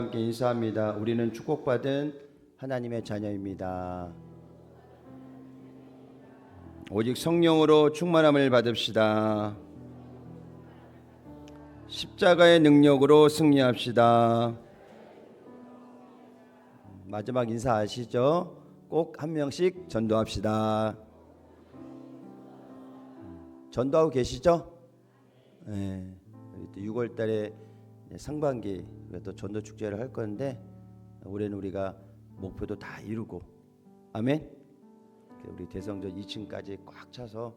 함께 인사합니다. 우리는 축복받은 하나님의 자녀입니다. 오직 성령으로 충만함을 받읍시다. 십자가의 능력으로 승리합시다. 마지막 인사 아시죠? 꼭 한 명씩 전도합시다. 전도하고 계시죠? 네. 6월 달에 상반기 또 전도 축제를 할 건데 올해는 우리가 목표도 다 이루고 아멘. 우리 대성전 2층까지 꽉 차서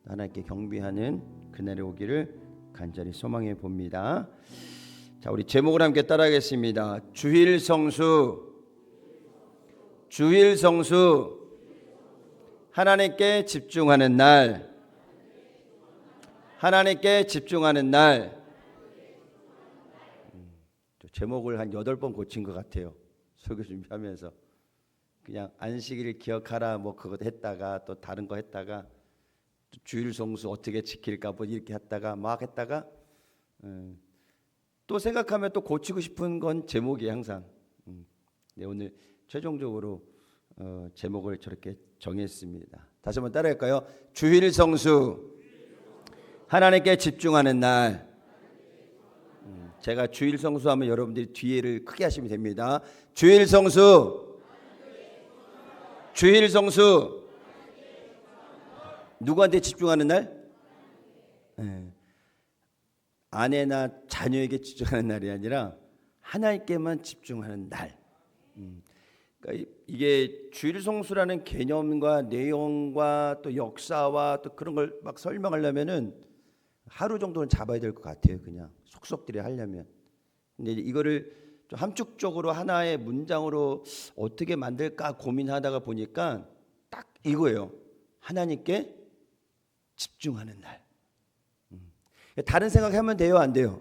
하나님께 경배하는 그날이 오기를 간절히 소망해 봅니다. 자, 우리 제목을 함께 따라하겠습니다. 주일 성수, 주일 성수, 하나님께 집중하는 날, 하나님께 집중하는 날. 제목을 한 8번 고친 것 같아요. 설교 준비하면서 그냥 안식일을 기억하라 뭐 그것 했다가 또 다른 거 했다가 또 주일 성수 어떻게 지킬까 뭐 이렇게 했다가 막 했다가 또 생각하면 또 고치고 싶은 건 제목이 항상. 네, 오늘 최종적으로 제목을 저렇게 정했습니다. 다시 한번 따라할까요? 주일 성수, 하나님께 집중하는 날. 제가 주일 성수하면 여러분들이 뒤에를 크게 하시면 됩니다. 주일 성수, 주일 성수. 누구한테 집중하는 날? 네. 아내나 자녀에게 집중하는 날이 아니라 하나님께만 집중하는 날. 그러니까 이게 주일 성수라는 개념과 내용과 또 역사와 또 그런 걸 막 설명하려면은 하루 정도는 잡아야 될 것 같아요. 그냥 속속들이 하려면. 근데 이거를 좀 함축적으로 하나의 문장으로 어떻게 만들까 고민하다가 보니까 딱 이거예요. 하나님께 집중하는 날. 다른 생각하면 돼요, 안 돼요?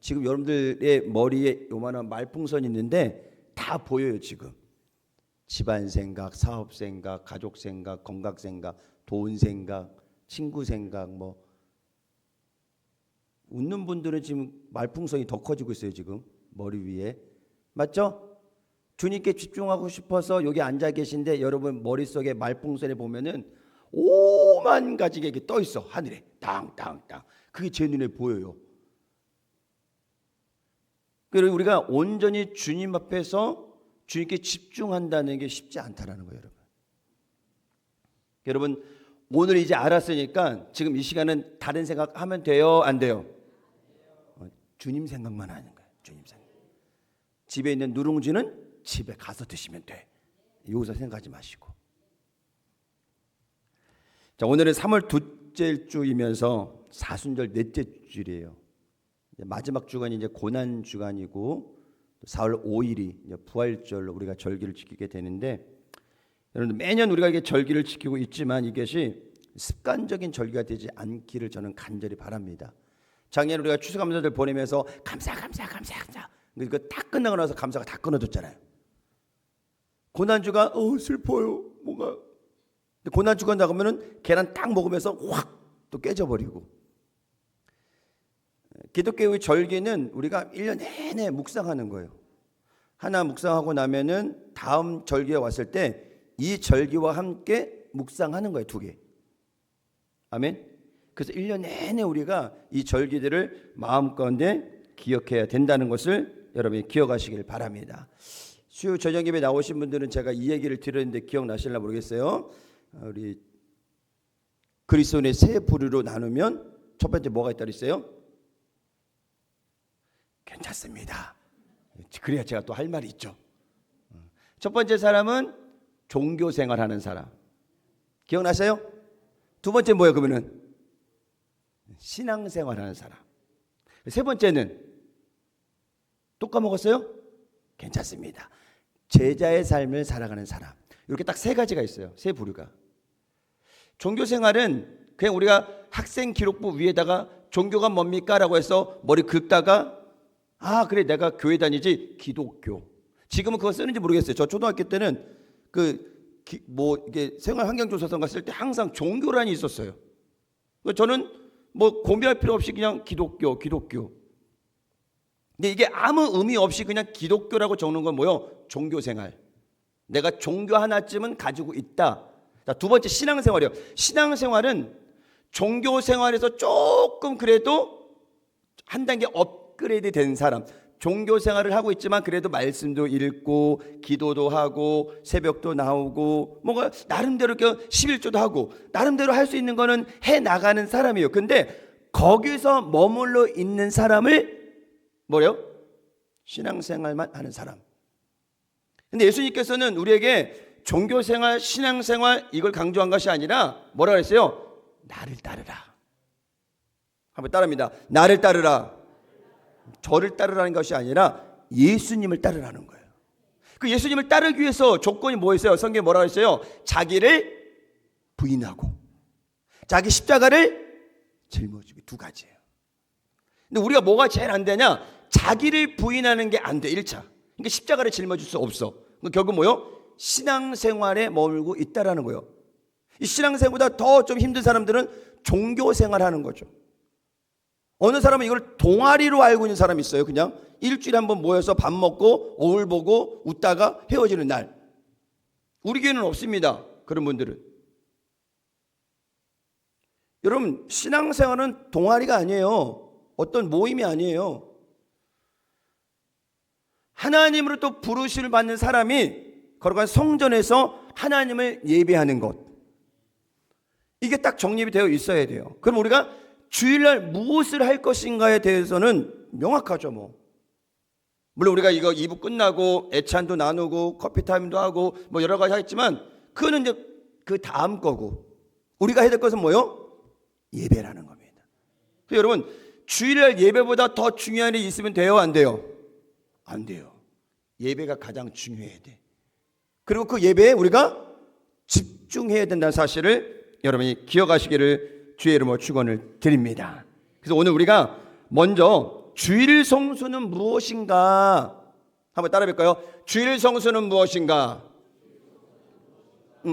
지금 여러분들의 머리에 요만한 말풍선이 있는데 다 보여요. 지금 집안 생각, 사업 생각, 가족 생각, 건강 생각, 돈 생각, 친구 생각 뭐. 웃는 분들은 지금 말풍선이 더 커지고 있어요. 지금 머리 위에. 맞죠? 주님께 집중하고 싶어서 여기 앉아 계신데 여러분 머릿속에 말풍선에 보면은 5만 가지가 이렇게 떠 있어. 하늘에 땅땅땅. 그게 제 눈에 보여요. 그리고 우리가 온전히 주님 앞에서 주님께 집중한다는 게 쉽지 않다라는 거예요. 여러분 오늘 이제 알았으니까 지금 이 시간은 다른 생각하면 돼요, 안 돼요? 주님 생각만 하는 거예요. 주님 생각. 집에 있는 누룽지는 집에 가서 드시면 돼. 여기서 생각하지 마시고. 자, 오늘은 3월 둘째 주이면서 사순절 넷째 주일이에요. 마지막 주간이 이제 고난 주간이고 4월 5일이 이제 부활절로 우리가 절기를 지키게 되는데 여러분 매년 우리가 이게 절기를 지키고 있지만 이것이 습관적인 절기가 되지 않기를 저는 간절히 바랍니다. 작년에 우리가 추수감사절 보내면서 감사. 이거 딱 끝나고 나서 감사가 다 끊어졌잖아요. 고난주가 슬퍼요. 뭔가 고난주가 나가면은 계란 딱 먹으면서 확 또 깨져버리고. 기독교의 절기는 우리가 1년 내내 묵상하는 거예요. 하나 묵상하고 나면은 다음 절기가 왔을 때 이 절기와 함께 묵상하는 거예요. 2개. 아멘. 그래서 1년 내내 우리가 이 절기들을 마음가운데 기억해야 된다는 것을 여러분이 기억하시길 바랍니다. 수요 저녁 예배 나오신 분들은 제가 이 얘기를 드렸는데 기억나실나 모르겠어요. 우리 그리스도인의 세 부류로 나누면 첫 번째 뭐가 있다 그랬어요? 괜찮습니다. 그래야 제가 또 할 말이 있죠. 첫 번째 사람은 종교 생활하는 사람. 기억나세요? 두 번째 뭐예요? 그러면은 신앙생활하는 사람. 세 번째는 또 까먹었어요? 괜찮습니다. 제자의 삶을 살아가는 사람. 이렇게 딱 3가지가 있어요. 3부류가. 종교생활은 그냥 우리가 학생 기록부 위에다가 종교가 뭡니까? 라고 해서 머리 긁다가 그래 내가 교회 다니지 기독교. 지금은 그거 쓰는지 모르겠어요. 저 초등학교 때는 이게 생활환경조사선 갔을 때 항상 종교란이 있었어요. 저는 뭐 고민할 필요 없이 그냥 기독교. 근데 이게 아무 의미 없이 그냥 기독교라고 적는 건 뭐요? 종교생활. 내가 종교 하나쯤은 가지고 있다. 자, 두 번째 신앙생활이요. 신앙생활은 종교생활에서 조금 그래도 한 단계 업그레이드 된 사람. 종교생활을 하고 있지만 그래도 말씀도 읽고 기도도 하고 새벽도 나오고 뭔가 나름대로 11조도 하고 나름대로 할 수 있는 거는 해 나가는 사람이에요. 근데 거기서 머물러 있는 사람을 뭐래요? 신앙생활만 하는 사람. 근데 예수님께서는 우리에게 종교생활, 신앙생활 이걸 강조한 것이 아니라 뭐라 그랬어요? 나를 따르라. 한번 따라합니다. 나를 따르라. 저를 따르라는 것이 아니라 예수님을 따르라는 거예요. 그 예수님을 따르기 위해서 조건이 뭐였어요? 성경에 뭐라고 했어요? 자기를 부인하고 자기 십자가를 짊어지고, 두 가지예요. 근데 우리가 뭐가 제일 안 되냐? 자기를 부인하는 게 안 돼. 1차. 그러니까 십자가를 짊어질 수 없어. 결국 뭐요? 신앙생활에 머물고 있다라는 거예요. 이 신앙생활보다 더 좀 힘든 사람들은 종교생활하는 거죠. 어느 사람은 이걸 동아리로 알고 있는 사람이 있어요. 그냥 일주일에 한번 모여서 밥 먹고 어울 보고 웃다가 헤어지는 날. 우리 교회는 없습니다. 그런 분들은. 여러분, 신앙생활은 동아리가 아니에요. 어떤 모임이 아니에요. 하나님으로 또 부르심을 받는 사람이 거룩한 성전에서 하나님을 예배하는 것. 이게 딱 정립이 되어 있어야 돼요. 그럼 우리가 주일날 무엇을 할 것인가에 대해서는 명확하죠. 물론 우리가 이거 2부 끝나고 애찬도 나누고 커피타임도 하고 뭐 여러 가지 하겠지만 그거는 이제 그 다음 거고, 우리가 해야 될 것은 뭐요? 예배라는 겁니다. 그래서 여러분, 주일날 예배보다 더 중요한 일이 있으면 돼요? 안 돼요? 안 돼요. 예배가 가장 중요해야 돼. 그리고 그 예배에 우리가 집중해야 된다는 사실을 여러분이 기억하시기를 주의 이름으로 축원을 드립니다. 그래서 오늘 우리가 먼저 주일 성수는 무엇인가 한번 따라 볼까요? 주일 성수는 무엇인가?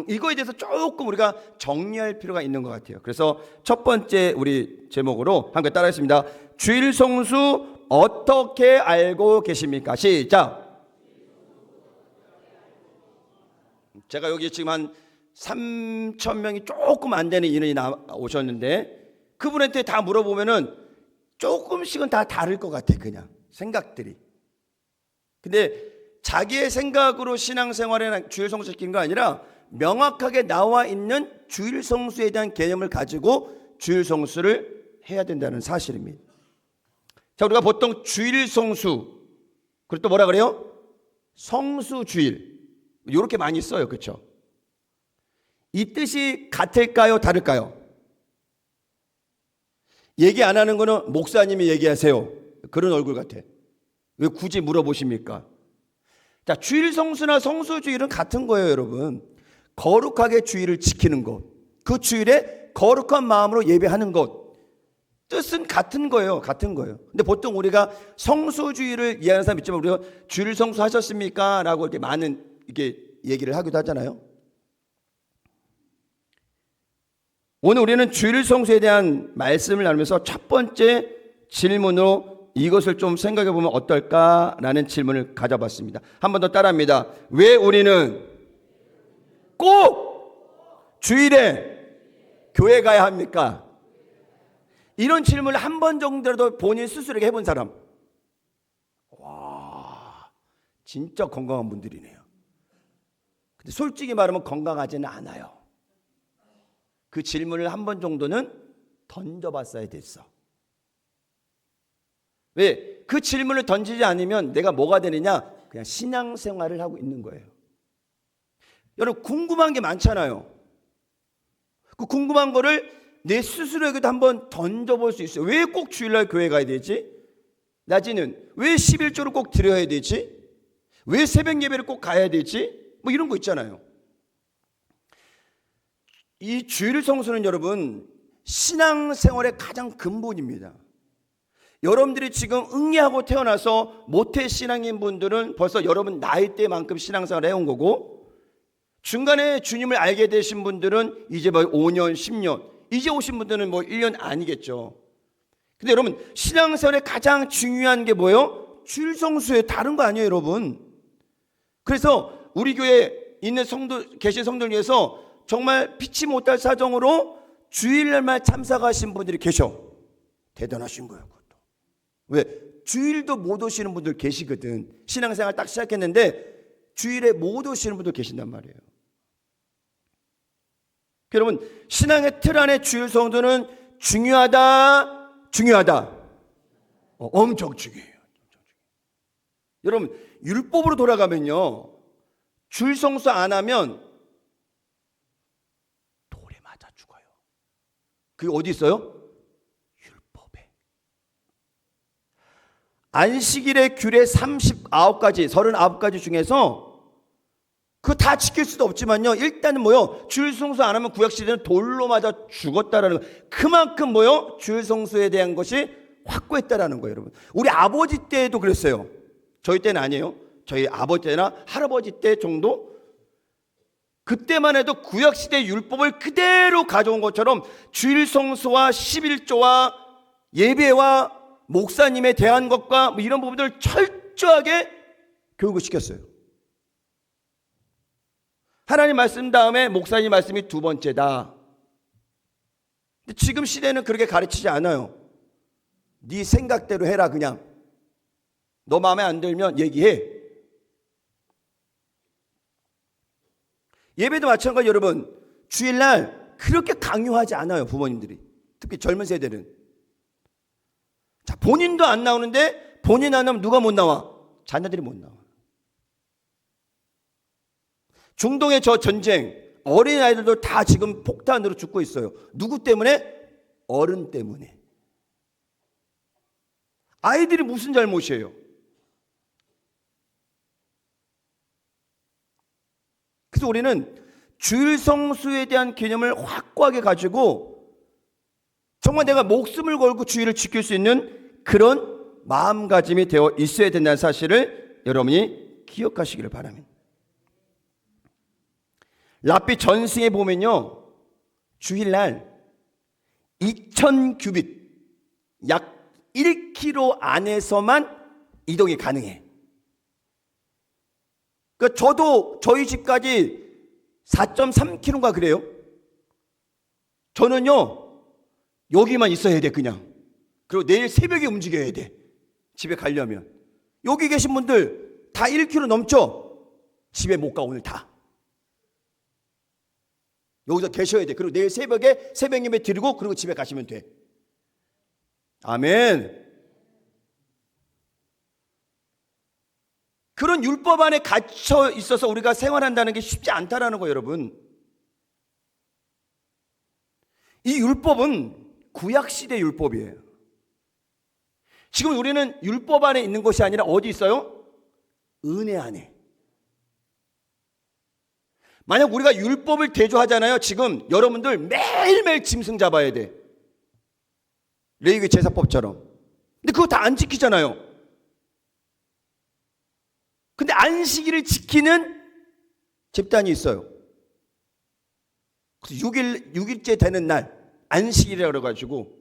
이거에 대해서 조금 우리가 정리할 필요가 있는 것 같아요. 그래서 첫 번째 우리 제목으로 함께 따라하겠습니다. 주일 성수 어떻게 알고 계십니까? 시작. 제가 여기 지금 한 3,000명이 조금 안 되는 인원이 오셨는데 그분한테 다 물어보면은 조금씩은 다 다를 것 같아. 그냥 생각들이. 근데 자기의 생각으로 신앙생활에 주일 성수 시킨 거 아니라 명확하게 나와 있는 주일 성수에 대한 개념을 가지고 주일 성수를 해야 된다는 사실입니다. 자, 우리가 보통 주일 성수, 그리고 또 뭐라 그래요? 성수주일, 이렇게 많이 써요. 그렇죠? 이 뜻이 같을까요? 다를까요? 얘기 안 하는 거는 목사님이 얘기하세요. 그런 얼굴 같아. 왜 굳이 물어보십니까? 자, 주일 성수나 성수주일은 같은 거예요, 여러분. 거룩하게 주일을 지키는 것, 그 주일에 거룩한 마음으로 예배하는 것, 뜻은 같은 거예요. 같은 거예요. 근데 보통 우리가 성수주일을 이해하는 사람 있지만 우리가 주일 성수하셨습니까? 라고 이렇게 많은 이렇게 얘기를 하기도 하잖아요. 오늘 우리는 주일 성수에 대한 말씀을 나누면서 첫 번째 질문으로 이것을 좀 생각해 보면 어떨까라는 질문을 가져봤습니다. 한 번 더 따라합니다. 왜 우리는 꼭 주일에 교회 가야 합니까? 이런 질문을 한 번 정도라도 본인 스스로에게 해본 사람. 와, 진짜 건강한 분들이네요. 근데 솔직히 말하면 건강하지는 않아요. 그 질문을 한 번 정도는 던져봤어야 됐어. 왜? 그 질문을 던지지 않으면 내가 뭐가 되느냐? 그냥 신앙생활을 하고 있는 거예요. 여러분, 궁금한 게 많잖아요. 그 궁금한 거를 내 스스로에게도 한번 던져볼 수 있어요. 왜 꼭 주일날 교회 가야 되지? 낮에는 왜 11조를 꼭 드려야 되지? 왜 새벽 예배를 꼭 가야 되지? 뭐 이런 거 있잖아요. 이 주일 성수는 여러분 신앙생활의 가장 근본입니다. 여러분들이 지금 응애하고 태어나서 모태 신앙인 분들은 벌써 여러분 나이대만큼 신앙생활을 해온 거고, 중간에 주님을 알게 되신 분들은 이제 뭐 5년, 10년, 이제 오신 분들은 뭐 1년 아니겠죠. 근데 여러분 신앙생활의 가장 중요한 게 뭐예요? 주일 성수에 다른 거 아니에요, 여러분. 그래서 우리 교회에 있는 계신 성도들 위해서 정말 피치 못할 사정으로 주일날만 참석하신 분들이 계셔. 대단하신 거예요, 그것도. 왜? 주일도 못 오시는 분들 계시거든. 신앙생활 딱 시작했는데 주일에 못 오시는 분들 계신단 말이에요. 여러분, 신앙의 틀 안에 주일 성도는 중요하다. 엄청 중요해요. 여러분, 율법으로 돌아가면요, 주일 성수 안 하면 돌에 맞아 죽어요. 그게 어디 있어요? 율법에. 안식일의 규례 39가지 중에서 그거 다 지킬 수도 없지만요, 일단은 뭐요? 주일 성수 안 하면 구약시대는 돌로 맞아 죽었다라는 거. 그만큼 뭐요? 주일 성수에 대한 것이 확고했다라는 거예요, 여러분. 우리 아버지 때도 그랬어요. 저희 때는 아니에요. 저희 아버지 때나 할아버지 때 정도? 그때만 해도 구약시대 율법을 그대로 가져온 것처럼 주일 성수와 11조와 예배와 목사님에 대한 것과 뭐 이런 부분들을 철저하게 교육을 시켰어요. 하나님 말씀 다음에 목사님 말씀이 두 번째다. 근데 지금 시대는 그렇게 가르치지 않아요. 네 생각대로 해라. 그냥 너 마음에 안 들면 얘기해. 예배도 마찬가지. 여러분, 주일날 그렇게 강요하지 않아요, 부모님들이. 특히 젊은 세대는. 자, 본인도 안 나오는데 본인 안 나오면 누가 못 나와? 자녀들이 못 나와. 중동의 저 전쟁, 어린아이들도 다 지금 폭탄으로 죽고 있어요. 누구 때문에? 어른 때문에. 아이들이 무슨 잘못이에요? 그래서 우리는 주일 성수에 대한 개념을 확고하게 가지고 정말 내가 목숨을 걸고 주일을 지킬 수 있는 그런 마음가짐이 되어 있어야 된다는 사실을 여러분이 기억하시기를 바랍니다. 랍비 전승에 보면요, 주일날 2000규빗, 약 1km 안에서만 이동이 가능해. 그러니까 저도 저희 집까지 4.3km인가 그래요. 저는요, 여기만 있어야 돼, 그냥. 그리고 내일 새벽에 움직여야 돼, 집에 가려면. 여기 계신 분들 다 1km 넘죠? 집에 못 가, 오늘 다. 여기서 계셔야 돼. 그리고 내일 새벽에 새벽 예배 드리고 그리고 집에 가시면 돼. 아멘. 그런 율법 안에 갇혀 있어서 우리가 생활한다는 게 쉽지 않다라는 거예요, 여러분. 이 율법은 구약시대 율법이에요. 지금 우리는 율법 안에 있는 것이 아니라 어디 있어요? 은혜 안에. 만약 우리가 율법을 대조하잖아요. 지금 여러분들 매일매일 짐승 잡아야 돼, 레위기 제사법처럼. 근데 그거 다 안 지키잖아요. 근데 안식일을 지키는 집단이 있어요. 그래서 6일째 되는 날 안식일이라고 그래가지고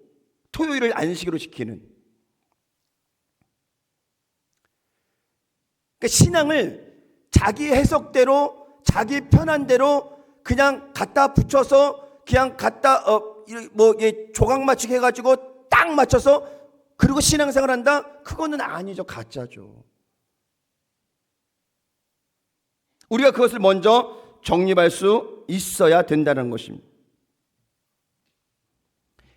토요일을 안식일로 지키는. 그러니까 신앙을 자기 해석대로 자기 편한 대로 그냥 갖다 붙여서 그냥 갖다 조각 맞추기 해가지고 딱 맞춰서 그리고 신앙생활 한다? 그거는 아니죠. 가짜죠. 우리가 그것을 먼저 정립할 수 있어야 된다는 것입니다.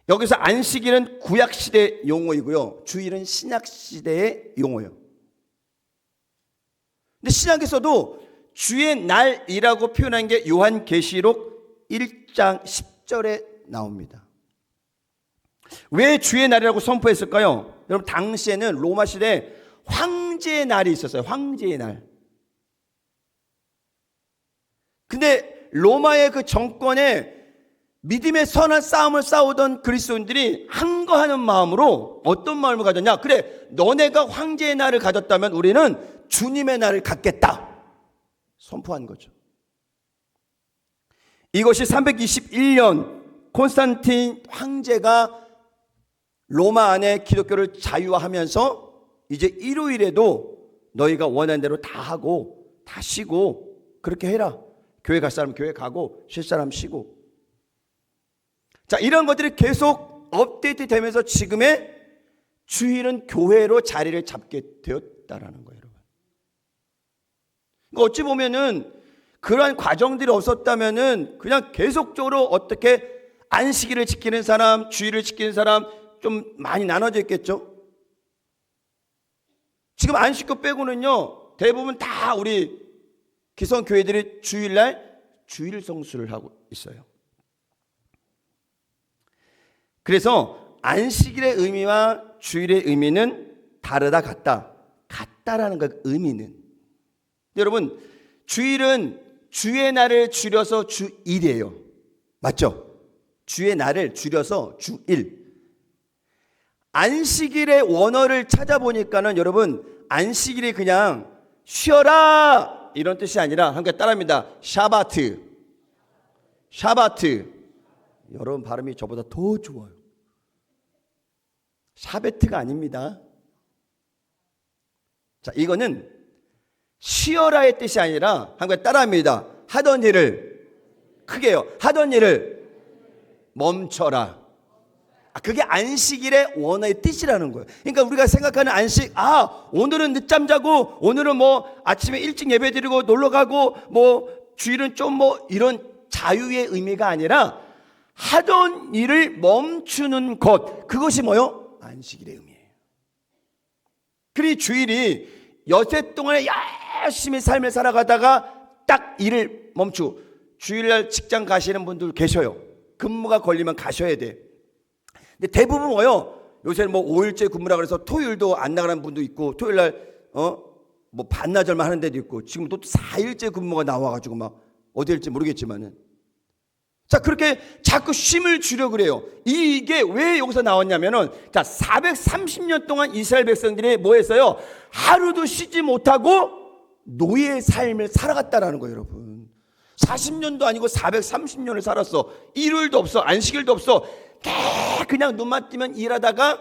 여기서 안식일은 구약시대 용어이고요, 주일은 신약시대의 용어예요. 근데 신약에서도 주의 날이라고 표현한 게 요한계시록 1장 10절에 나옵니다. 왜 주의 날이라고 선포했을까요? 여러분, 당시에는 로마 시대에 황제의 날이 있었어요. 황제의 날. 근데 로마의 그 정권에 믿음의 선한 싸움을 싸우던 그리스도인들이 항거하는 마음으로 어떤 마음을 가졌냐? 그래, 너네가 황제의 날을 가졌다면 우리는 주님의 날을 갖겠다 선포한 거죠. 이것이 321년 콘스탄틴 황제가 로마 안에 기독교를 자유화하면서 이제 일요일에도 너희가 원하는 대로 다 하고 다 쉬고 그렇게 해라. 교회 갈 사람 교회 가고 쉴 사람 쉬고. 자, 이런 것들이 계속 업데이트 되면서 지금의 주일은 교회로 자리를 잡게 되었다라는 거예요, 여러분. 어찌 보면은 그러한 과정들이 없었다면은 그냥 계속적으로 어떻게 안식일을 지키는 사람, 주일을 지키는 사람 좀 많이 나눠져 있겠죠. 지금 안식교 빼고는요, 대부분 다 우리 기성 교회들이 주일날 주일 성수를 하고 있어요. 그래서 안식일의 의미와 주일의 의미는 다르다 같다라는 그 의미는. 여러분, 주일은 주의 날을 줄여서 주일이에요. 맞죠? 주의 날을 줄여서 주일. 안식일의 원어를 찾아보니까는 여러분, 안식일이 그냥 쉬어라 이런 뜻이 아니라 함께 따라합니다. 샤바트. 여러분 발음이 저보다 더 좋아요. 샤베트가 아닙니다. 자, 이거는 쉬어라의 뜻이 아니라 함께 따라합니다. 하던 일을, 크게요, 하던 일을 멈춰라. 그게 안식일의 원어의 뜻이라는 거예요. 그러니까 우리가 생각하는 안식, 오늘은 늦잠 자고 오늘은 뭐 아침에 일찍 예배 드리고 놀러 가고 뭐 주일은 좀 뭐 이런 자유의 의미가 아니라 하던 일을 멈추는 것, 그것이 뭐요? 안식일의 의미예요. 그리 주일이 여세 동안에 열심히 삶을 살아가다가 딱 일을 멈추고, 주일날 직장 가시는 분들 계셔요. 근무가 걸리면 가셔야 돼. 근데 대부분 뭐요? 요새는 뭐 5일째 근무라 그래서 토요일도 안 나가는 분도 있고, 토요일날 뭐 반나절만 하는 데도 있고, 지금 또 4일째 근무가 나와가지고 막 어디 일지 모르겠지만은, 자, 그렇게 자꾸 쉼을 주려 그래요. 이게 왜 여기서 나왔냐면은, 자, 430년 동안 이스라엘 백성들이 뭐 했어요? 하루도 쉬지 못하고 노예의 삶을 살아갔다라는 거예요, 여러분. 40년도 아니고 430년을 살았어. 일요일도 없어, 안식일도 없어. 그냥 눈만 뜨면 일하다가,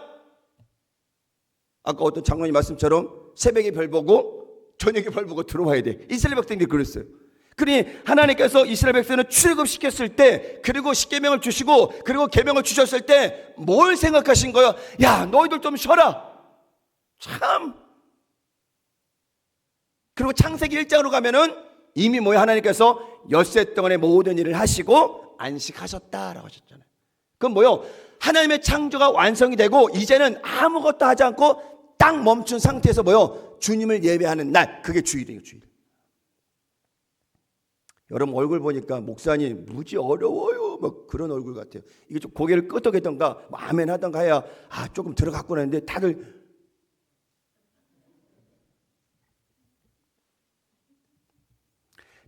아까 어떤 장로님 말씀처럼 새벽에 별 보고 저녁에 별 보고 들어와야 돼. 이스라엘 백성들이 그랬어요. 그러니 하나님께서 이스라엘 백성을 출애굽시켰을 때, 그리고 십계명을 주시고 그리고 계명을 주셨을 때 뭘 생각하신 거예요? 야, 너희들 좀 쉬어라. 참. 그리고 창세기 1장으로 가면은 이미 뭐야, 하나님께서 엿새 동안의 모든 일을 하시고 안식하셨다라고 하셨잖아요. 그럼 뭐요? 하나님의 창조가 완성이 되고 이제는 아무것도 하지 않고 딱 멈춘 상태에서 뭐요? 주님을 예배하는 날, 그게 주일이에요, 주일. 여러분 얼굴 보니까 목사님 무지 어려워요, 막 그런 얼굴 같아요. 이게 좀 고개를 끄덕이던가 뭐 아멘 하던가 해야 조금 들어갔구나 했는데, 다들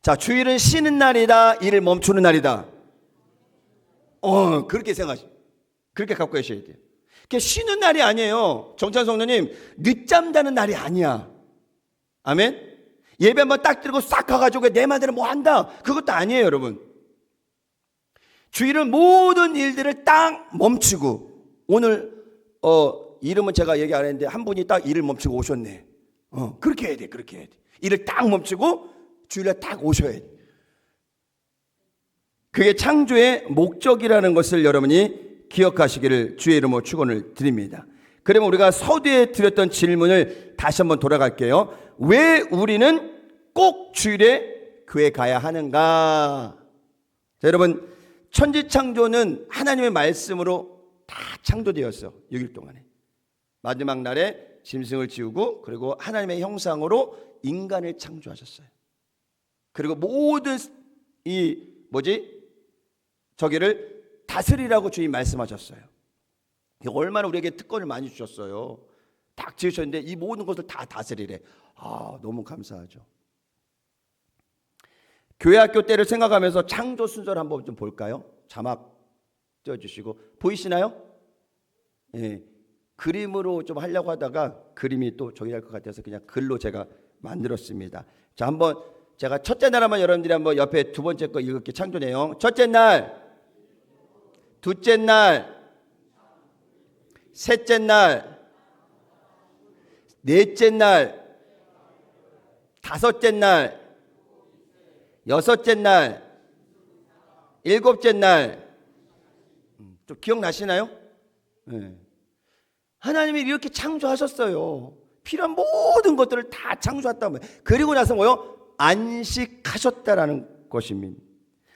자, 주일은 쉬는 날이다, 일을 멈추는 날이다. 그렇게 생각하시, 그렇게 갖고 계셔야 돼요. 그게 쉬는 날이 아니에요. 정찬 성도님, 늦잠 자는 날이 아니야. 아멘. 예배 한번 딱 드리고 싹 가가지고 내 마음대로 뭐 한다, 그것도 아니에요, 여러분. 주일은 모든 일들을 딱 멈추고, 오늘 이름은 제가 얘기 안 했는데 한 분이 딱 일을 멈추고 오셨네. 그렇게 해야 돼, 그렇게 해야 돼. 일을 딱 멈추고 주일날 딱 오셔야 돼. 그게 창조의 목적이라는 것을 여러분이 기억하시기를 주의 이름으로 축원을 드립니다. 그러면 우리가 서두에 드렸던 질문을 다시 한번 돌아갈게요. 왜 우리는 꼭 주일에 교회 가야 하는가? 자, 여러분, 천지창조는 하나님의 말씀으로 다 창조되었어. 6일 동안에. 마지막 날에 짐승을 지우고 그리고 하나님의 형상으로 인간을 창조하셨어요. 그리고 모든 저기를 다스리라고 주님 말씀하셨어요. 얼마나 우리에게 특권을 많이 주셨어요. 딱 지으셨는데 이 모든 것을 다 다스리래. 너무 감사하죠. 교회학교 때를 생각하면서 창조 순서를 한번 좀 볼까요? 자막 띄워주시고. 보이시나요? 예, 그림으로 좀 하려고 하다가 그림이 또 저기 할 것 같아서 그냥 글로 제가 만들었습니다. 자, 한번 제가 첫째 날 한번 여러분들이 한번 옆에 두 번째 거 읽을게요. 창조 내용. 첫째 날, 둘째 날, 셋째 날, 넷째 날, 다섯째 날, 여섯째 날, 일곱째 날. 좀 기억나시나요? 네. 하나님이 이렇게 창조하셨어요. 필요한 모든 것들을 다 창조했단 말이에요. 그리고 나서 뭐요? 안식하셨다라는 것입니다.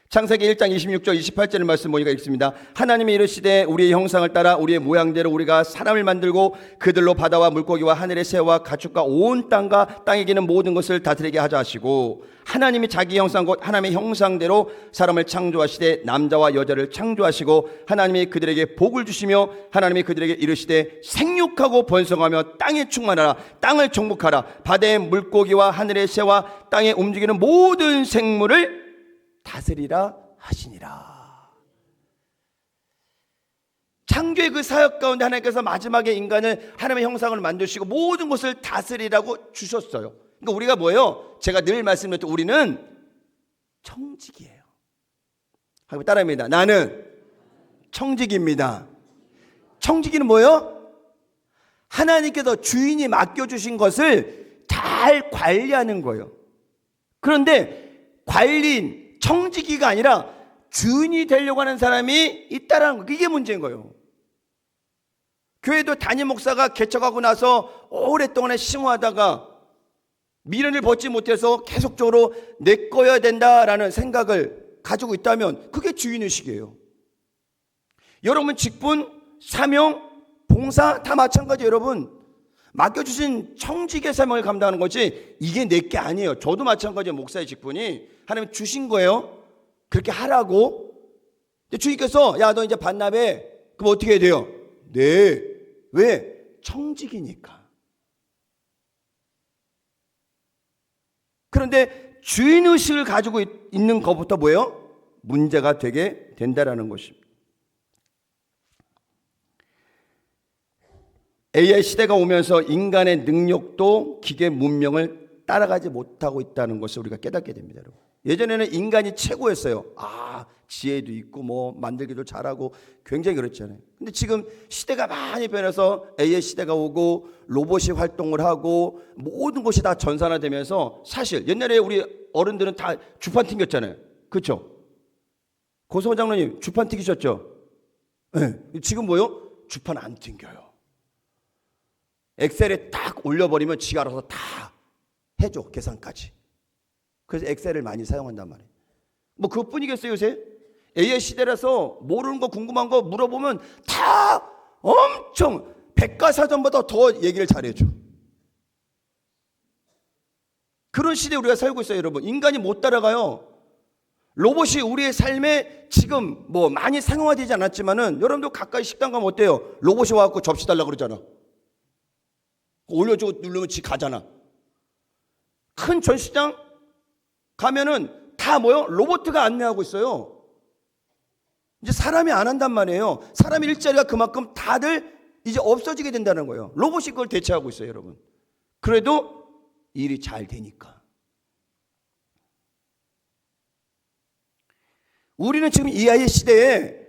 창세기 1장 26절 28절의 말씀 보니까 읽습니다. 하나님이 이르시되 우리의 형상을 따라 우리의 모양대로 우리가 사람을 만들고 그들로 바다와 물고기와 하늘의 새와 가축과 온 땅과 땅에 기는 모든 것을 다스리게 하자 하시고, 하나님이 자기 형상 곧 하나님의 형상대로 사람을 창조하시되 남자와 여자를 창조하시고, 하나님이 그들에게 복을 주시며 하나님이 그들에게 이르시되 생육하고 번성하며 땅에 충만하라. 땅을 정복하라. 바다의 물고기와 하늘의 새와 땅에 움직이는 모든 생물을 다스리라 하시니라. 창조의 그 사역 가운데 하나님께서 마지막에 인간을 하나님의 형상을 만드시고 모든 것을 다스리라고 주셨어요. 그러니까 우리가 뭐예요? 제가 늘 말씀드렸죠. 우리는 청직이에요. 하고 따라합니다. 나는 청직입니다. 청지기는 뭐예요? 하나님께서 주인이 맡겨주신 것을 잘 관리하는 거예요. 그런데 관리인 청지기가 아니라 주인이 되려고 하는 사람이 있다라는 거, 이게 문제인 거예요. 교회도 담임 목사가 개척하고 나서 오랫동안 심호하다가 미련을 벗지 못해서 계속적으로 내 거여야 된다라는 생각을 가지고 있다면 그게 주인의식이에요. 여러분 직분, 사명, 봉사 다 마찬가지예요. 여러분 맡겨주신 청직의 사명을 감당하는 거지 이게 내 게 아니에요. 저도 마찬가지예요. 목사의 직분이 하나님 주신 거예요. 그렇게 하라고. 근데 주님께서 야 너 이제 반납해. 그럼 어떻게 해야 돼요? 네. 왜? 청직이니까. 그런데 주인의식을 가지고 있는 것부터 뭐예요? 문제가 되게 된다라는 것입니다. AI 시대가 오면서 인간의 능력도 기계 문명을 따라가지 못하고 있다는 것을 우리가 깨닫게 됩니다. 여러분. 예전에는 인간이 최고였어요. 지혜도 있고 뭐 만들기도 잘하고 굉장히 그렇잖아요. 근데 지금 시대가 많이 변해서 AI 시대가 오고 로봇이 활동을 하고 모든 것이 다 전산화되면서 사실 옛날에 우리 어른들은 다 주판 튕겼잖아요. 그렇죠? 고성호 장로님 주판 튕기셨죠? 네. 지금 뭐요? 주판 안 튕겨요. 엑셀에 딱 올려버리면 지가 알아서 다 해줘. 계산까지. 그래서 엑셀을 많이 사용한단 말이에요. 뭐 그것뿐이겠어요 요새? AI 시대라서 모르는 거 궁금한 거 물어보면 다 엄청 백과사전보다 더 얘기를 잘해줘. 그런 시대에 우리가 살고 있어요. 여러분 인간이 못 따라가요. 로봇이 우리의 삶에 지금 뭐 많이 상용화되지 않았지만은 여러분도 가까이 식당 가면 어때요? 로봇이 와갖고 접시 달라고 그러잖아. 올려주고 누르면 지 가잖아. 큰 전시장 가면은 다 뭐요? 로봇가 안내하고 있어요. 이제 사람이 안 한단 말이에요. 사람 일자리가 그만큼 다들 이제 없어지게 된다는 거예요. 로봇이 그걸 대체하고 있어요, 여러분. 그래도 일이 잘 되니까. 우리는 지금 이 아이의 시대에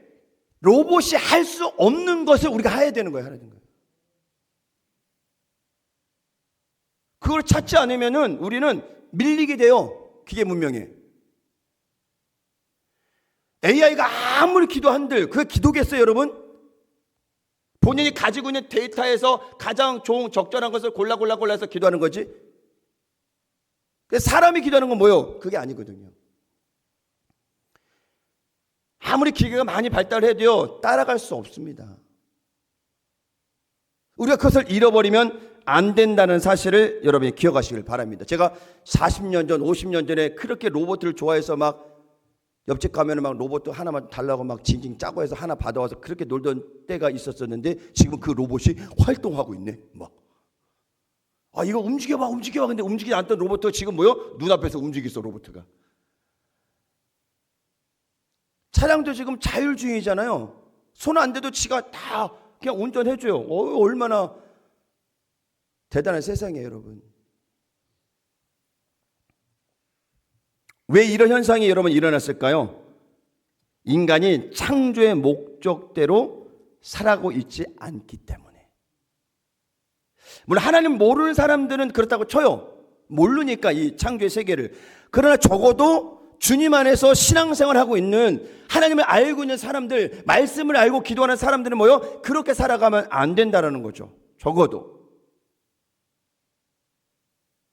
로봇이 할 수 없는 것을 우리가 해야 되는 거예요, 하는 거예요. 그걸 찾지 않으면은 우리는 밀리게 돼요. 기계 문명에. AI가 아무리 기도한들 그게 기도겠어요, 여러분? 본인이 가지고 있는 데이터에서 가장 좋은 적절한 것을 골라서 기도하는 거지. 사람이 기도하는 건 뭐예요? 그게 아니거든요. 아무리 기계가 많이 발달해도요 따라갈 수 없습니다. 우리가 그것을 잃어버리면 안 된다는 사실을 여러분이 기억하시길 바랍니다. 제가 40년 전, 50년 전에 그렇게 로봇을 좋아해서 막 옆집 가면은 막 로봇 하나만 달라고 막 징징 짜고 해서 하나 받아와서 그렇게 놀던 때가 있었었는데 지금 그 로봇이 활동하고 있네. 막. 이거 움직여봐. 근데 움직이지 않던 로봇도 지금 뭐요? 눈앞에서 움직였어, 로봇가. 차량도 지금 자율주행이잖아요. 손 안 대도 지가 다 그냥 운전해줘요. 얼마나 대단한 세상이에요, 여러분. 왜 이런 현상이 여러분 일어났을까요? 인간이 창조의 목적대로 살아가고 있지 않기 때문에. 물론 하나님 모르는 사람들은 그렇다고 쳐요. 모르니까 이 창조의 세계를. 그러나 적어도 주님 안에서 신앙생활을 하고 있는, 하나님을 알고 있는 사람들, 말씀을 알고 기도하는 사람들은 뭐요? 그렇게 살아가면 안 된다라는 거죠. 적어도.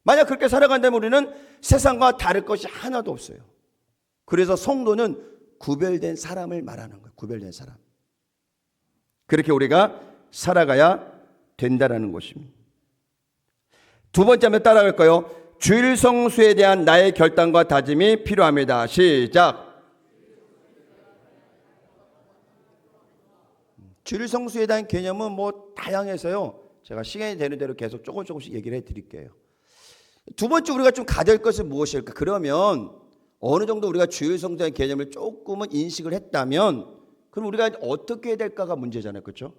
만약 그렇게 살아간다면 우리는 세상과 다를 것이 하나도 없어요. 그래서 성도는 구별된 사람을 말하는 거예요. 구별된 사람. 그렇게 우리가 살아가야 된다라는 것입니다. 두 번째 한번 따라갈까요? 주일 성수에 대한 나의 결단과 다짐이 필요합니다. 시작. 주일 성수에 대한 개념은 뭐 다양해서요. 제가 시간이 되는 대로 계속 조금씩 얘기를 해드릴게요. 두 번째 우리가 좀 가질 것은 무엇일까? 그러면 어느 정도 우리가 주일 성수에 대한 개념을 조금은 인식을 했다면 그럼 우리가 어떻게 해야 될까가 문제잖아요. 그렇죠?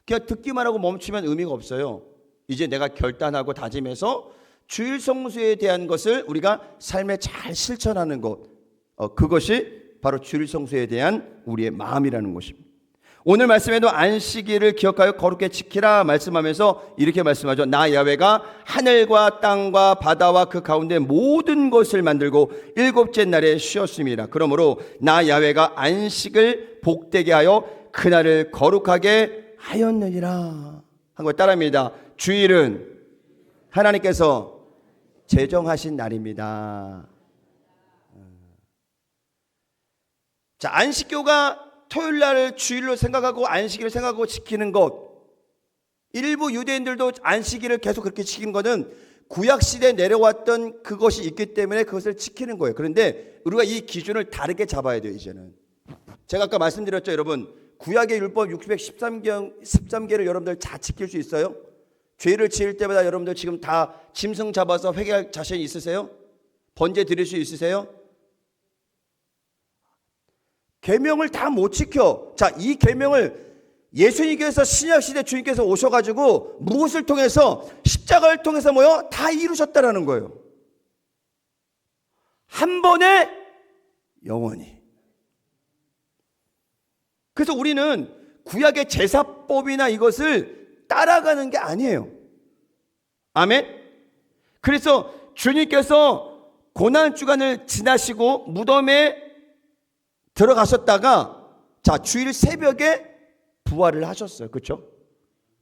그냥 듣기만 하고 멈추면 의미가 없어요. 이제 내가 결단하고 다짐해서 주일 성수에 대한 것을 우리가 삶에 잘 실천하는 것, 그것이 바로 주일 성수에 대한 우리의 마음이라는 것입니다. 오늘 말씀에도 안식일을 기억하여 거룩히 지키라 말씀하면서 이렇게 말씀하죠. 나 야훼가 하늘과 땅과 바다와 그 가운데 모든 것을 만들고 일곱째 날에 쉬었습니다. 그러므로 나 야훼가 안식을 복되게 하여 그날을 거룩하게 하였느니라. 한번 따라합니다. 주일은 하나님께서 제정하신 날입니다. 자, 안식교가 토요일 날을 주일로 생각하고 안식일을 생각하고 지키는 것, 일부 유대인들도 안식일을 계속 그렇게 지키는 것은 구약시대에 내려왔던 그것이 있기 때문에 그것을 지키는 거예요. 그런데 우리가 이 기준을 다르게 잡아야 돼요. 이제는 제가 아까 말씀드렸죠. 여러분, 구약의 율법 613개를 여러분들 다 지킬 수 있어요? 죄를 지을 때마다 여러분들 지금 다 짐승 잡아서 회개할 자신 있으세요? 번제 드릴 수 있으세요? 계명을 다 못 지켜. 자, 이 계명을 예수님께서 신약시대 주님께서 오셔가지고 무엇을 통해서? 십자가를 통해서 뭐요? 다 이루셨다라는 거예요. 한 번에 영원히. 그래서 우리는 구약의 제사법이나 이것을 따라가는 게 아니에요. 아멘. 그래서 주님께서 고난주간을 지나시고 무덤에 들어가셨다가 자, 주일 새벽에 부활을 하셨어요. 그렇죠?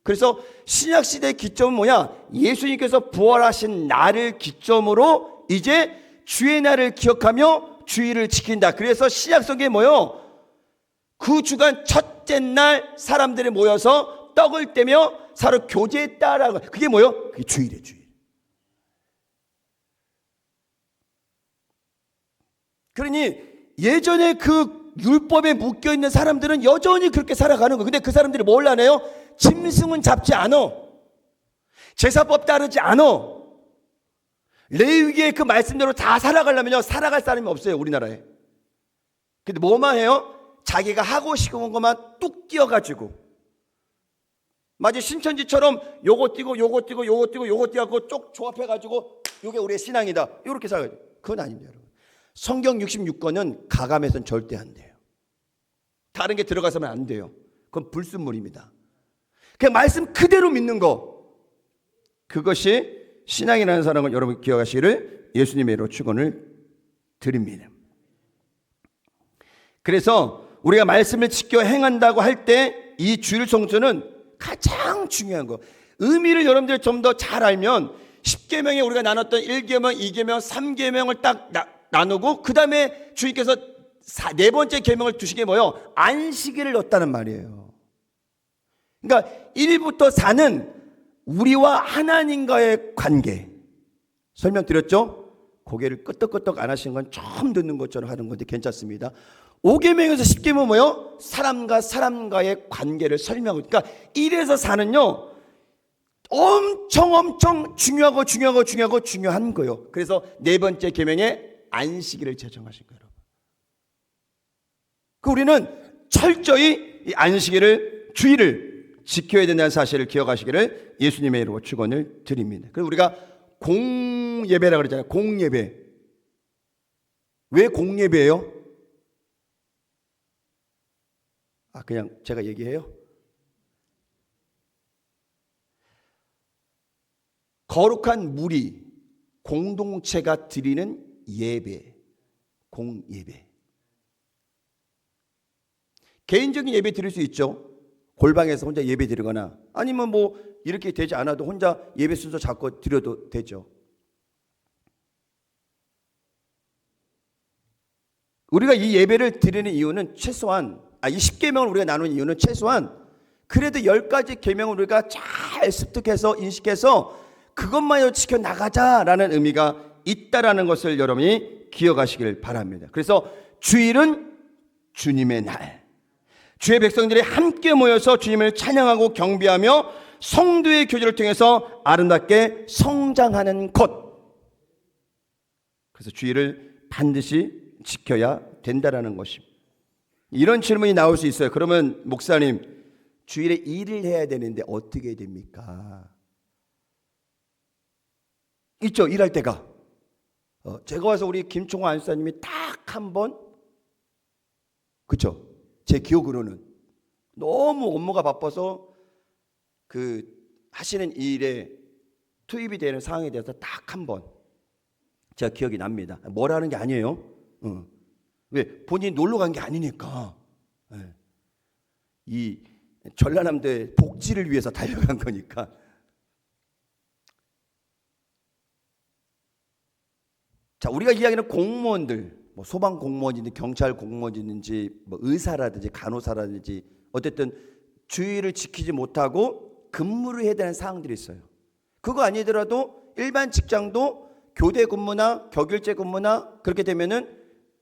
그래서 신약시대의 기점은 뭐야? 예수님께서 부활하신 날을 기점으로 이제 주의 날을 기억하며 주일을 지킨다. 그래서 신약성경에 뭐요? 그 주간 첫째 날 사람들이 모여서 떡을 떼며 서로 교제했다라고. 그게 뭐요? 그게 주일이에요. 주일. 그러니 예전에 그 율법에 묶여있는 사람들은 여전히 그렇게 살아가는 거예요. 근데 그 사람들이 뭘 안 해요? 짐승은 잡지 않아. 제사법 따르지 않아. 레위기의 그 말씀대로 다 살아가려면요, 살아갈 사람이 없어요. 우리나라에. 근데 뭐만 해요? 자기가 하고 싶은 것만 뚝 띄어가지고 마치 신천지처럼 요거 띄고 요거 띄고 요거 띄고 요거 띄고 쪽 조합해가지고 요게 우리의 신앙이다. 이렇게 살아가요. 그건 아닙니다, 여러분. 성경 66권은 가감해서는 절대 안 돼요. 다른 게 들어가서는 안 돼요. 그건 불순물입니다. 그냥 말씀 그대로 믿는 거, 그것이 신앙이라는 사람을 여러분 기억하시기를 예수님의 이름으로 축원을 드립니다. 그래서 우리가 말씀을 지켜 행한다고 할 때 이 주일 성수는 가장 중요한 거. 의미를 여러분들이 좀 더 잘 알면 10계명에 우리가 나눴던 1계명, 2계명, 3계명을 딱 나누고 그 다음에 주님께서 네 번째 계명을 두신 게 뭐예요? 안식일을 넣었다는 말이에요. 그러니까 1부터 4는 우리와 하나님과의 관계. 설명드렸죠? 고개를 끄덕끄덕 안 하시는 건 처음 듣는 것처럼 하는 건데 괜찮습니다. 5계명에서 10계명은 뭐예요? 사람과 사람과의 관계를 설명하고. 그러니까 1에서 4는요 엄청 중요한 거예요. 그래서 네 번째 계명에 안식일을 제정하신 거예요. 그 우리는 철저히 이 안식일을, 주일을 지켜야 된다는 사실을 기억하시기를 예수님의 이름으로 축원을 드립니다. 그래서 우리가 공예배라고 그러잖아요. 공예배. 왜 공예배예요? 그냥 제가 얘기해요? 거룩한 무리, 공동체가 드리는 예배, 공예배. 개인적인 예배 드릴 수 있죠. 골방에서 혼자 예배 드리거나 아니면 뭐 이렇게 되지 않아도 혼자 예배 순서 잡고 드려도 되죠. 우리가 이 예배를 드리는 이유는 최소한 이 10계명을 우리가 나누는 이유는 최소한 그래도 10가지 계명을 우리가 잘 습득해서 인식해서 그것만을 지켜나가자라는 의미가 있다라는 것을 여러분이 기억하시길 바랍니다. 그래서 주일은 주님의 날, 주의 백성들이 함께 모여서 주님을 찬양하고 경배하며 성도의 교제를 통해서 아름답게 성장하는 곳. 그래서 주일을 반드시 지켜야 된다라는 것입니다. 이런 질문이 나올 수 있어요. 그러면 목사님, 주일에 일을 해야 되는데 어떻게 됩니까? 있죠, 일할 때가. 제가 와서 우리 김총호 안수사님이 딱 한 번, 그렇죠, 제 기억으로는 너무 업무가 바빠서 그 하시는 일에 투입이 되는 상황에 대해서 딱 한 번 제가 기억이 납니다. 뭐라는 게 아니에요. 왜? 본인이 놀러 간 게 아니니까. 이 전라남도의 복지를 위해서 달려간 거니까. 자, 우리가 이야기하는 공무원들, 뭐 소방 공무원이든지 경찰 공무원이든지 뭐 의사라든지 간호사라든지 어쨌든 주의를 지키지 못하고 근무를 해야 되는 상황들이 있어요. 그거 아니더라도 일반 직장도 교대 근무나 격일제 근무나 그렇게 되면은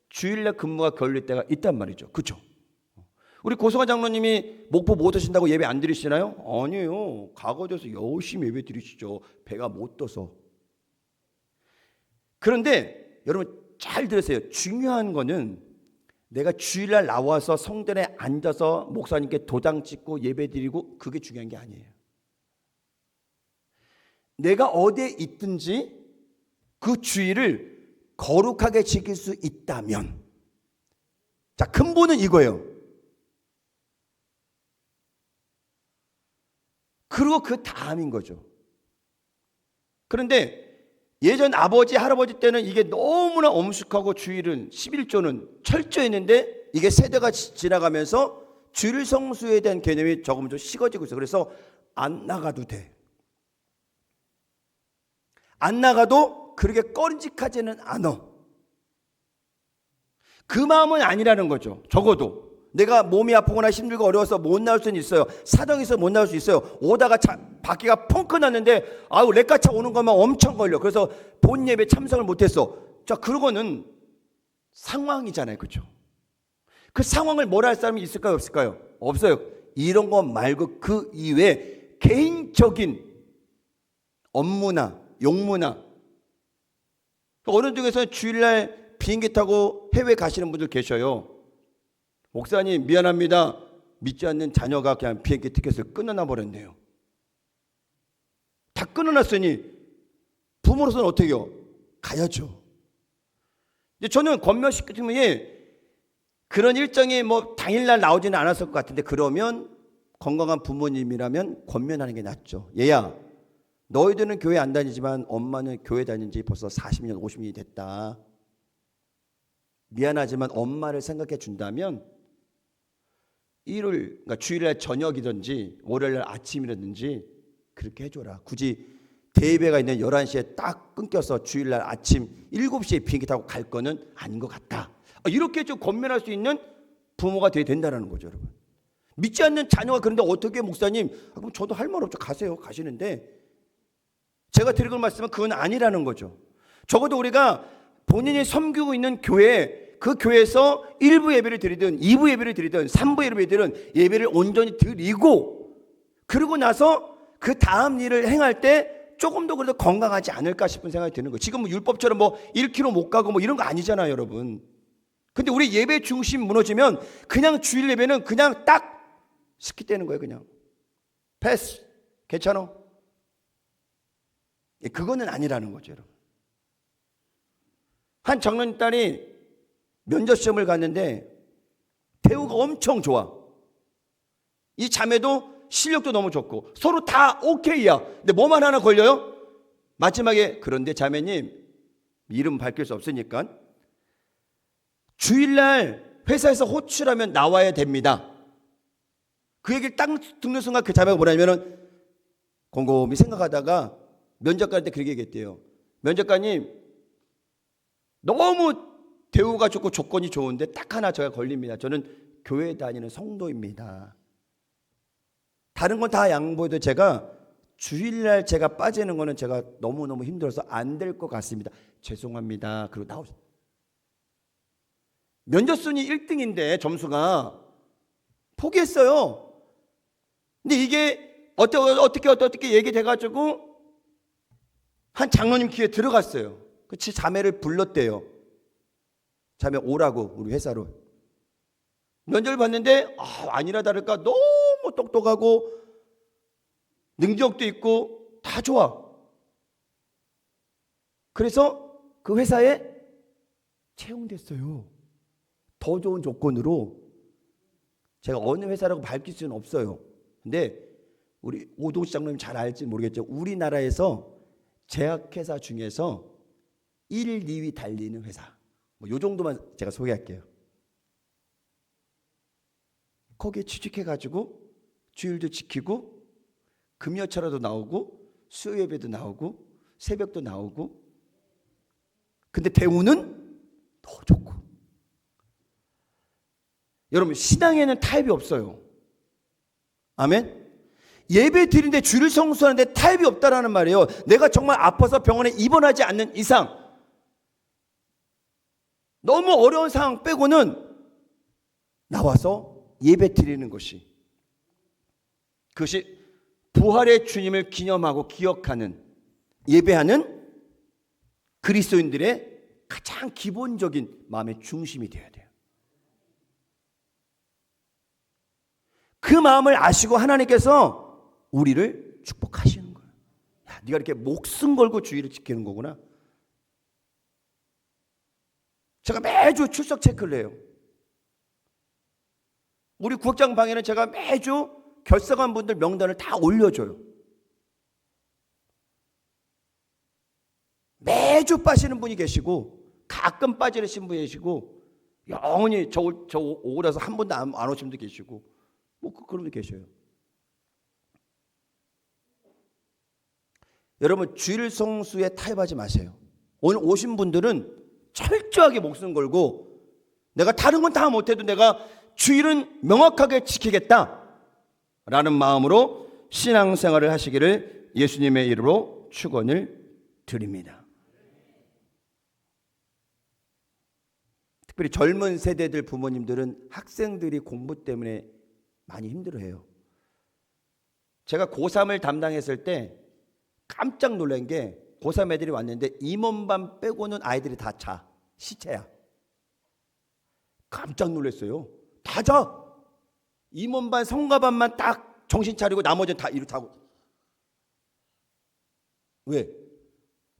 주일날 근무가 걸릴 때가 있단 말이죠. 그렇죠? 우리 고성환 장로님이 목포 못 오신다고 예배 안 드리시나요? 아니에요. 가거져서 열심히 예배 드리시죠. 배가 못 떠서. 그런데 여러분 잘 들으세요. 중요한 거는 내가 주일날 나와서 성전에 앉아서 목사님께 도장 찍고 예배 드리고 그게 중요한 게 아니에요. 내가 어디에 있든지 그 주일을 거룩하게 지킬 수 있다면, 자, 근본은 이거예요. 그리고 그 다음인 거죠. 그런데 예전 아버지 할아버지 때는 이게 너무나 엄숙하고 주일은 11조는 철저했는데 이게 세대가 지나가면서 주일 성수에 대한 개념이 조금 좀 식어지고 있어요. 그래서 안 나가도 돼. 안 나가도 그렇게 꺼림직하지는 않아. 그 마음은 아니라는 거죠. 적어도 내가 몸이 아프거나 힘들고 어려워서 못 나올 수는 있어요. 사정이 있어서 못 나올 수 있어요. 오다가 바퀴가 펑크 났는데 렉가차 오는 것만 엄청 걸려. 그래서 본 예배 참석을 못했어. 자, 그러고는 상황이잖아요. 그렇죠? 그 상황을 뭐라 할 사람이 있을까요? 없을까요? 없어요. 이런 것 말고 그 이외에 개인적인 업무나 용무나, 어느 중에서는 주일날 비행기 타고 해외 가시는 분들 계셔요. 목사님 미안합니다. 믿지 않는 자녀가 그냥 비행기 티켓을 끊어놔 버렸네요. 다 끊어놨으니 부모로서는 어떻게 해요? 가야죠. 저는 권면시키면 그런 일정이 뭐 당일날 나오지는 않았을 것 같은데, 그러면 건강한 부모님이라면 권면하는 게 낫죠. 얘야, 너희들은 교회 안 다니지만 엄마는 교회 다닌 지 벌써 40년 50년이 됐다. 미안하지만 엄마를 생각해 준다면 일요일, 그러니까 주일날 저녁이든지 월요일날 아침이라든지 그렇게 해줘라. 굳이 대예배가 있는 11시에 딱 끊겨서 주일날 아침 7시에 비행기 타고 갈 거는 아닌 것 같다. 이렇게 좀 권면할 수 있는 부모가 돼야 된다는 거죠, 여러분. 믿지 않는 자녀가 그런데 어떻게 목사님, 그럼 저도 할 말 없죠. 가세요. 가시는데 제가 드리는 말씀은 그건 아니라는 거죠. 적어도 우리가 본인이 섬기고 있는 교회, 그 교회에서 1부 예배를 드리든 2부 예배를 드리든 3부 예배를 드리든 예배를 온전히 드리고, 그러고 나서 그 다음 일을 행할 때 조금 더 그래도 건강하지 않을까 싶은 생각이 드는 거예요. 지금 뭐 율법처럼 뭐 1km 못 가고 뭐 이런 거 아니잖아요, 여러분. 근데 우리 예배 중심 무너지면 그냥 주일 예배는 그냥 딱 스킵되는 거예요. 그냥 패스, 괜찮아. 그거는 아니라는 거죠, 여러분. 한 장로님 딸이 면접 시험을 갔는데 대우가 엄청 좋아. 이 자매도 실력도 너무 좋고 서로 다 오케이야. 근데 뭐만 하나 걸려요? 마지막에 그런데 자매님 이름 밝힐 수 없으니까 주일날 회사에서 호출하면 나와야 됩니다. 그 얘기를 딱 듣는 순간 그 자매가 뭐냐면은 곰곰이 생각하다가 면접관한테 그렇게 얘기했대요. 면접관님 너무 대우가 좋고 조건이 좋은데 딱 하나 제가 걸립니다. 저는 교회 다니는 성도입니다. 다른 건 다 양보해도 제가 주일날 제가 빠지는 거는 제가 너무너무 힘들어서 안 될 것 같습니다. 죄송합니다. 그리고 나오세요. 면접순위 1등인데 점수가 포기했어요. 근데 이게 어떻게 얘기돼가지고 한 장로님 귀에 들어갔어요. 그 자매를 불렀대요. 자매 오라고 우리 회사로. 면접을 봤는데 아니라 다를까 너무 똑똑하고 능력도 있고 다 좋아. 그래서 그 회사에 채용됐어요. 더 좋은 조건으로. 제가 어느 회사라고 밝힐 수는 없어요. 근데 우리 오동식 장로님 잘 알지 모르겠죠. 우리나라에서 제약회사 중에서 1, 2위 달리는 회사. 요 정도만 제가 소개할게요. 거기에 취직해가지고 주일도 지키고 금요철에도 나오고 수요예배도 나오고 새벽도 나오고. 근데 대우는 더 좋고. 여러분 신앙에는 타협이 없어요. 아멘. 예배 드리는데 주를 성수하는데 타협이 없다라는 말이에요. 내가 정말 아파서 병원에 입원하지 않는 이상 너무 어려운 상황 빼고는 나와서 예배 드리는 것이, 그것이 부활의 주님을 기념하고 기억하는 예배하는 그리스도인들의 가장 기본적인 마음의 중심이 되어야 돼요. 그 마음을 아시고 하나님께서 우리를 축복하시는 거예요. 야, 네가 이렇게 목숨 걸고 주의를 지키는 거구나. 제가 매주 출석 체크를 해요. 우리 구역장 방에는 제가 매주 결석한 분들 명단을 다 올려줘요. 매주 빠지는 분이 계시고 가끔 빠지는 분이 계시고 영원히 저 오고 나서 한 번도 안 오신 분도 계시고 뭐 그런 분도 계셔요. 여러분 주일 성수에 타협하지 마세요. 오늘 오신 분들은 철저하게 목숨 걸고 내가 다른 건 다 못해도 내가 주일은 명확하게 지키겠다 라는 마음으로 신앙생활을 하시기를 예수님의 이름으로 축원을 드립니다. 특별히 젊은 세대들 부모님들은 학생들이 공부 때문에 많이 힘들어해요. 제가 고3을 담당했을 때 깜짝 놀란 게 고3 애들이 왔는데 임원반 빼고는 아이들이 다 자. 시체야. 깜짝 놀랐어요. 다 자. 임원반 성가반만 딱 정신 차리고 나머지는 다 이렇게 자고. 왜?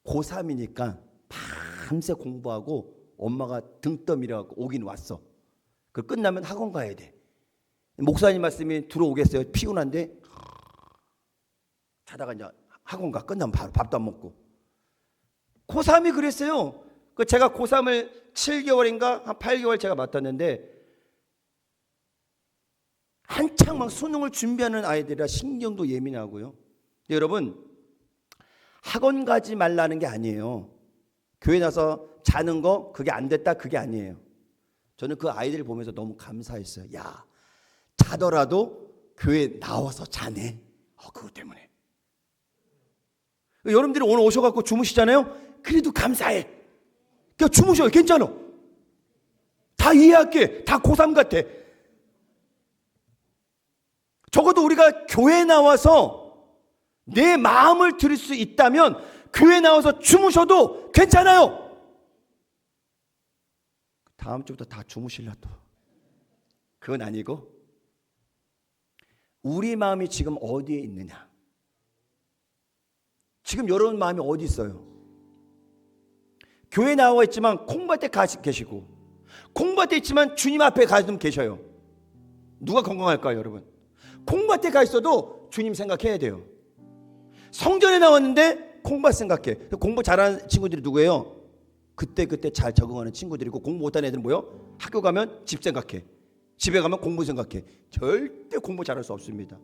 고3이니까 밤새 공부하고 엄마가 등떠밀어갖고 오긴 왔어. 그 끝나면 학원 가야 돼. 목사님 말씀이 들어오겠어요. 피곤한데 자다가 이제 학원 가. 끝나면 바로 밥도 안 먹고. 고3이 그랬어요. 그 제가 고3을 7개월인가 한 8개월 제가 맡았는데 한창 막 수능을 준비하는 아이들이라 신경도 예민하고요. 여러분 학원 가지 말라는 게 아니에요. 교회 나서 자는 거 그게 안 됐다 그게 아니에요. 저는 그 아이들을 보면서 너무 감사했어요. 야, 자더라도 교회 나와서 자네. 그것 때문에. 여러분들이 오늘 오셔갖고 주무시잖아요. 그래도 감사해. 그냥 주무셔요. 괜찮아. 다 이해할게. 다 고3 같아. 적어도 우리가 교회 나와서 내 마음을 들을 수 있다면 교회 나와서 주무셔도 괜찮아요. 다음 주부터 다 주무실라 또. 그건 아니고 우리 마음이 지금 어디에 있느냐. 지금 여러분 마음이 어디 있어요? 교회 나와 있지만 콩밭에 계시고 콩밭에 있지만 주님 앞에 가좀 계셔요. 누가 건강할까요, 여러분? 콩밭에 가 있어도 주님 생각해야 돼요. 성전에 나왔는데 공부할 생각해. 공부 잘하는 친구들이 누구예요? 그때 잘 적응하는 친구들이고, 공부 못하는 애들은 뭐요? 학교 가면 집 생각해. 집에 가면 공부 생각해. 절대 공부 잘할 수 없습니다.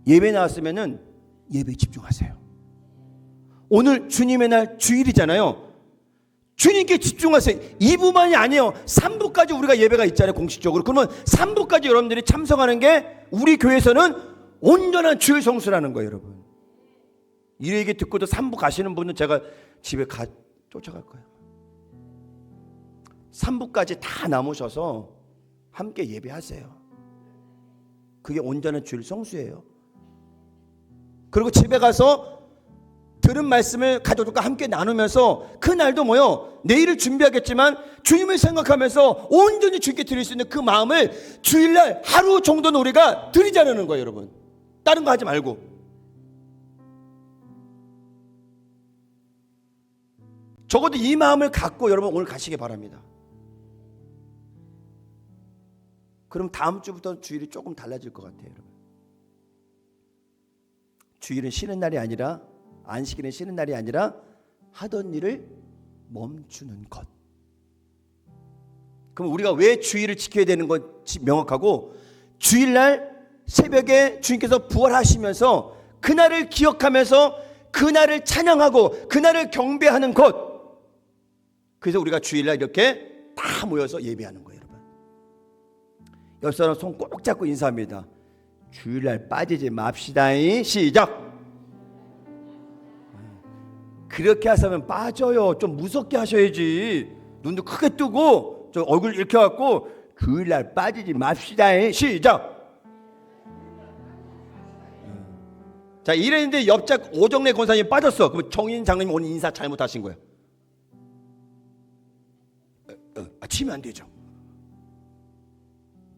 예배 나왔으면은 예배에 집중하세요. 오늘 주님의 날 주일이잖아요. 주님께 집중하세요. 2부만이 아니에요. 3부까지 우리가 예배가 있잖아요, 공식적으로. 그러면 3부까지 여러분들이 참석하는 게 우리 교회에서는 온전한 주일 성수라는 거예요, 여러분. 이 얘기 듣고도 3부 가시는 분은 제가 집에 쫓아갈 거예요. 3부까지 다 남으셔서 함께 예배하세요. 그게 온전한 주일 성수예요. 그리고 집에 가서 들은 말씀을 가족들과 함께 나누면서 그날도 뭐요? 내일을 준비하겠지만 주님을 생각하면서 온전히 주님께 드릴 수 있는 그 마음을 주일날 하루 정도는 우리가 드리자는 거예요, 여러분. 다른 거 하지 말고. 적어도 이 마음을 갖고 여러분 오늘 가시기 바랍니다. 그럼 다음 주부터 주일이 조금 달라질 것 같아요, 여러분. 주일은 쉬는 날이 아니라, 안식일은 쉬는 날이 아니라 하던 일을 멈추는 것. 그럼 우리가 왜 주일을 지켜야 되는 건지 명확하고, 주일날 새벽에 주님께서 부활하시면서 그날을 기억하면서 그날을 찬양하고 그날을 경배하는 것. 그래서 우리가 주일날 이렇게 다 모여서 예배하는 거예요, 여러분. 옆 사람 손 꼭 잡고 인사합니다. 주일날 빠지지 맙시다. 시작. 그렇게 하시면 빠져요. 좀 무섭게 하셔야지. 눈도 크게 뜨고 저 얼굴 이렇게 갖고 주일날 빠지지 맙시다. 시작. 자, 이랬는데 옆짝 오정래 권사님 빠졌어. 그럼 정인 장로님 오늘 인사 잘못하신 거예요. 치면 안 되죠.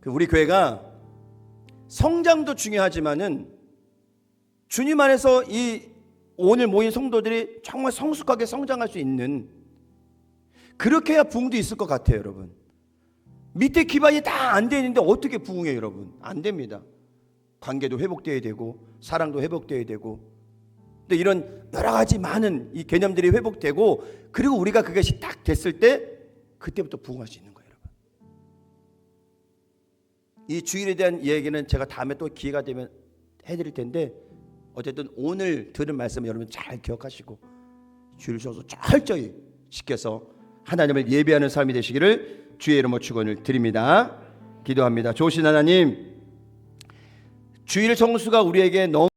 우리 교회가 성장도 중요하지만은 주님 안에서 이 오늘 모인 성도들이 정말 성숙하게 성장할 수 있는, 그렇게 해야 부흥도 있을 것 같아요, 여러분. 밑에 기반이 다 안 돼 있는데 어떻게 부흥해요, 여러분? 안 됩니다. 관계도 회복돼야 되고 사랑도 회복돼야 되고, 근데 이런 여러 가지 많은 이 개념들이 회복되고, 그리고 우리가 그것이 딱 됐을 때 그때부터 부흥할 수 있는 거예요, 여러분. 이 주일에 대한 이야기는 제가 다음에 또 기회가 되면 해드릴 텐데, 어쨌든 오늘 들은 말씀 여러분 잘 기억하시고 주일 성수 철저히 지켜서 하나님을 예배하는 삶이 되시기를 주의 이름으로 축원을 드립니다. 기도합니다. 좋으신 하나님, 주일 성수가 우리에게 너무